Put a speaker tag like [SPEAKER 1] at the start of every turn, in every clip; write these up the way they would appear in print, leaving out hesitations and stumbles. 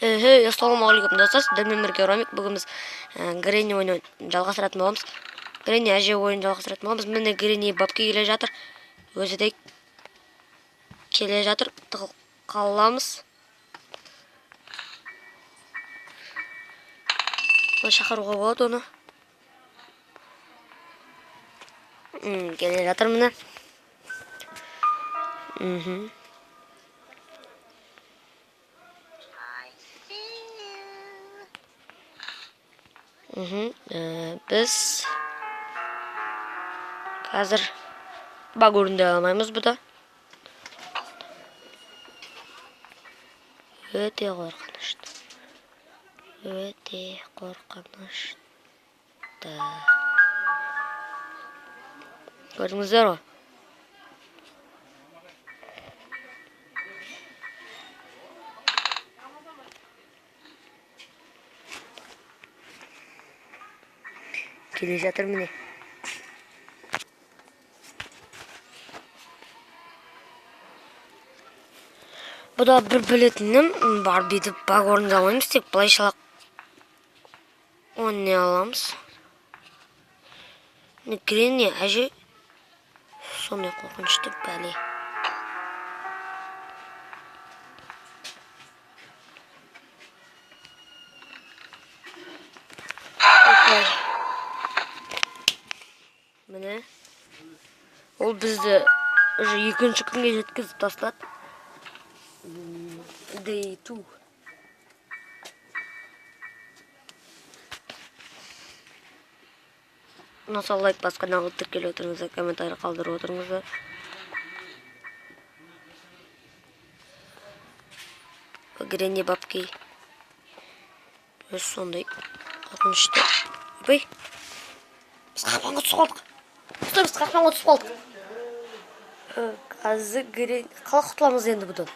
[SPEAKER 1] Ассалаумағалейкум достар, сіздермен бірге Ромик. Бүгін біз Гренни ойынын жалғастыратын боламыз. Гренни әже ойынын жалғастыратын боламыз. Міне Гренни бапке келе жатыр. Өзі де келе жатыр. Тығыл қаламыз. Шақыруға болады оны. Келе жатыр міне. Біз қазір баг орындай алмаймыз бұда. Өте қорқынышты. Көрдіңіздер ғой? Келе жатыр міне. Бұда бір білетінім бар, бүйтіп баг орындай алмаймыз, тек былайшалақ ойнай аламыз. Гренни әже сондай қорқынышты бәле. Міне ол бізді уже екінші күнге жеткізіп тастады. Day 2. Ұнаса лайк бас, каналға тіркеліп отырыңыздар, комментарий қалдырып отырыңыздар. Гренни бапке өз сондай қорқынышты. Өй, біз қақпанға түсіп қалдық. Біз қақпанға түсіп қалдық. Қазір Гренни қалай құтыламыз енді бұдан?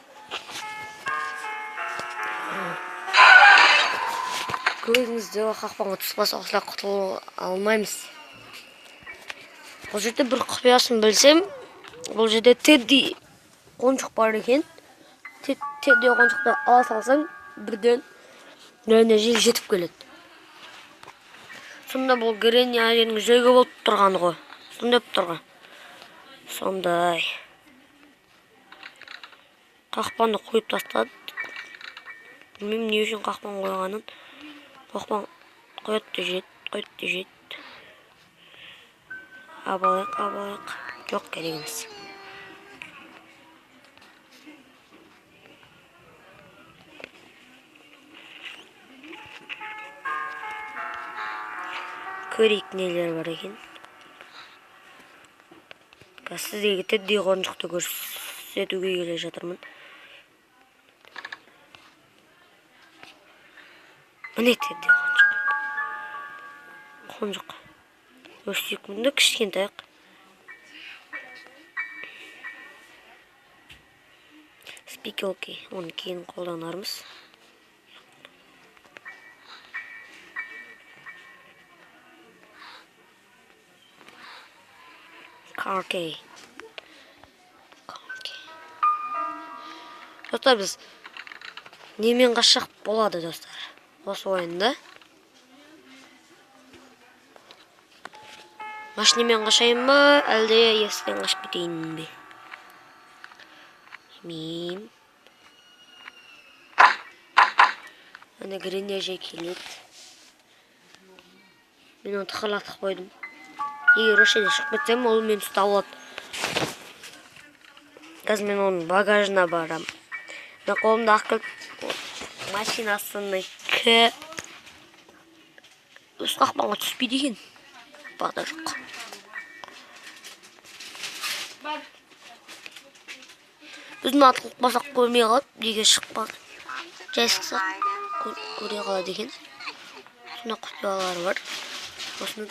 [SPEAKER 1] Көрдіңіздер, қақпанға түсіп қалса осылай құтыла алмаймыз. Бұл жерде бір құпиясын білсем, бұл жерде Тедди қонжық бар екен. Тедди қонжықты ала салсаң, бірден Гренни әже жетіп келеді. Сонда бұл Гренни әженің жүрегі болып тұрғаны ғой. Сондай тұрған. Сондай. Қақпанды қойып тастады. Білмеймін не үшін қақпан қойғанын. Қақпан қойды жет. Абалайық. Жоқ, керек емес. Көрейік нелер бар екен. Сіздегі Тедди қонжықты көрсетуге келе жатырмын. Міне Тедди қонжық. Өсекмінді кішкентайық. Спикелки, оны кейін қолданармыз. Каркей. Достар, біз немен қашақ болады, достар, осы ойында. Машинемен қашайын ба, әлде есіктен қашып кетейін бе? Білмеймін. Ана Гренни әже келеді. Мен оны тықырлатып қойдым. Егер өшеде шығып кетсем, ол мен ұстап алады. Қазір мен оның багажына барам. Мен қолымда ақыл машинасыны өз қақпанға түспейді екен. Бағда жоқ. Біздің атқылық басақ көрмей қалып, неге шықпады. Жай шықсақ көре қалады екен. Сонда құпиялары бар. Осыны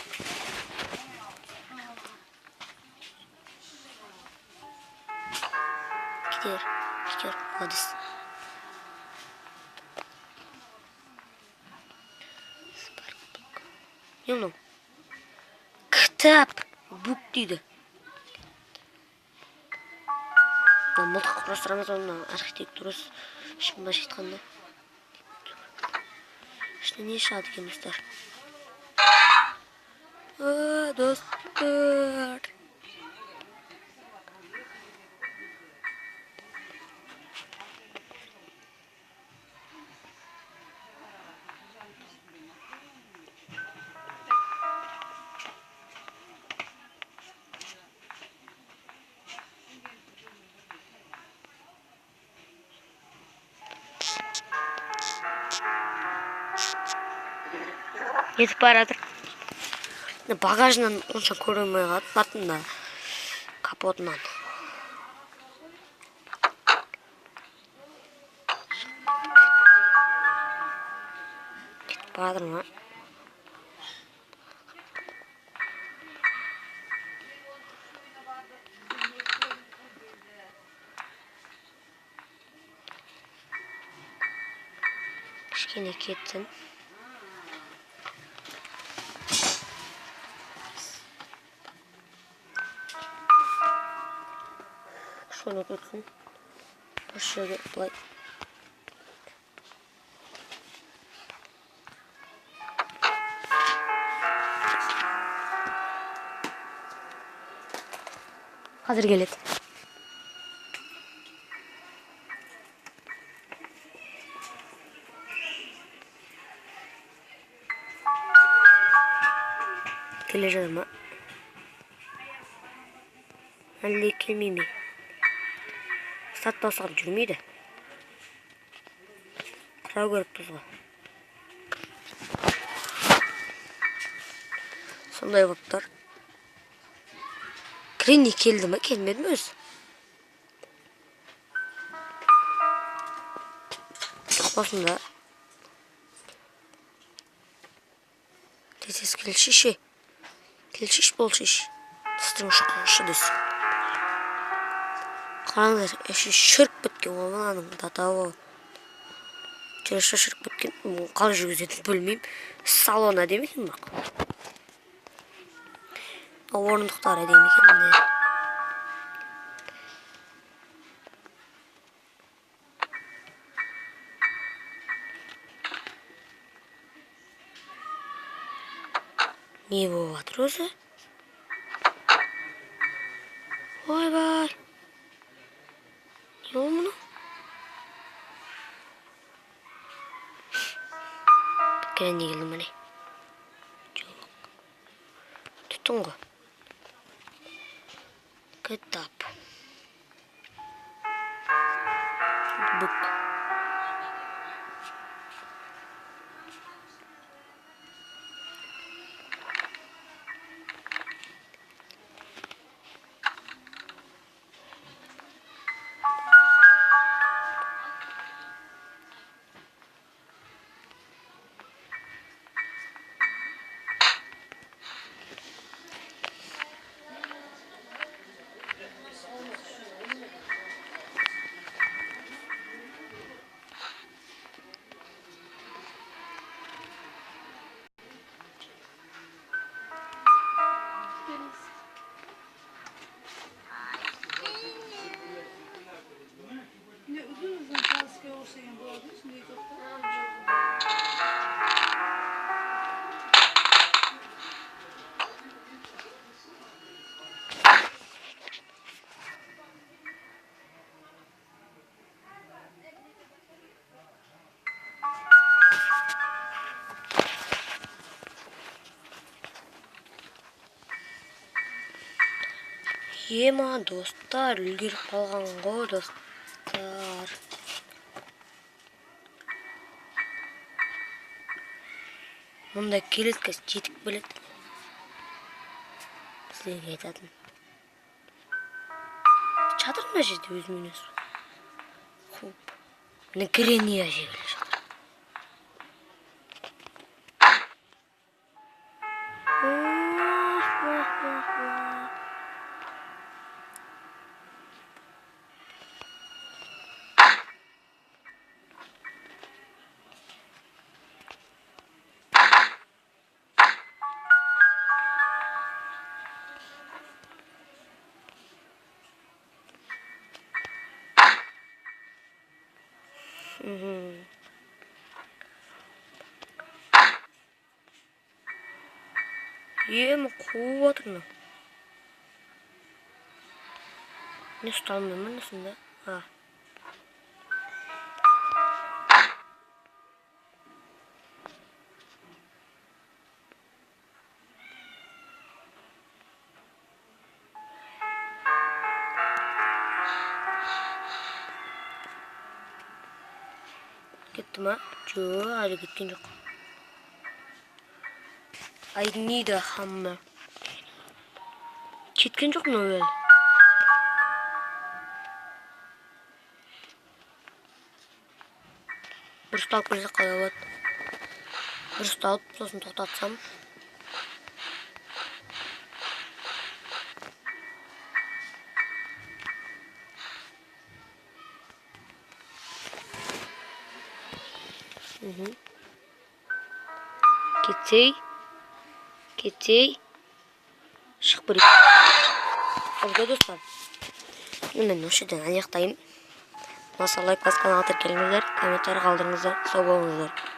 [SPEAKER 1] кетер, қадыс. Не мынау? Кітап бук дейді. Мылтық құрастырамыз, оның архитектурасы шын былайша айтқанда. İşte ne iş aldı ki dostlar? Dostlar. Yetip baradır. Bagajından onça көрінмей қалатын да капотынан. Кетіп барадыр ма? Кішкене кетсін. Şöyle tutsun. Şöyle play. Hazır geledi. Geleceğim ama. Halde kelmeyeyim. Sattan sağım жүрмейді. Қырау көріп тұзға. Сондай боптар. Кренни келді ме? Келмеді ме өзі? Осында. Тез келші. Келшіш бол шеш. Тыстың шыққаншы дес. Қараңыздар, әші шырк біткен оланың татауы. Жүріші шырк біткен. Қал жүргізетін бөлмеймін. Салон әдемекен бақ. Орындықтар әдемекен. Не болып жатыр өзі? Ойбай. Не ол мұны? Кренни келді міне. Жоқ. Түттің ғой. Кітап. Бұк.
[SPEAKER 2] Ne uzun taske olsa bu adı şimdi
[SPEAKER 1] Ема достар, үлгеріп қалған ғой достар. Мұнда келеткіз жетік біледі. Сіздерге айтатын. Çadır mı жерде өзімен өзі? Хоп. Міне Кренни әже келе жатыр. Мен қуып отырмын. Не ұсталмаймын осында? Кетті ма? Жоқ, әлі кеткен жоқ. I need a hammer. Кеткен жоқ мынау әлі. Бір ұсталып келсе қалай болады? Бір ұсталып, сосын тоқтатсам. Кетей. Шығып көрейік. Обда достар. Мен осы жерден аяқтаймын. Маса лайк басқан каналға тіркеліңіздер, комментарий қалдырыңыздар, сау болыңыздар.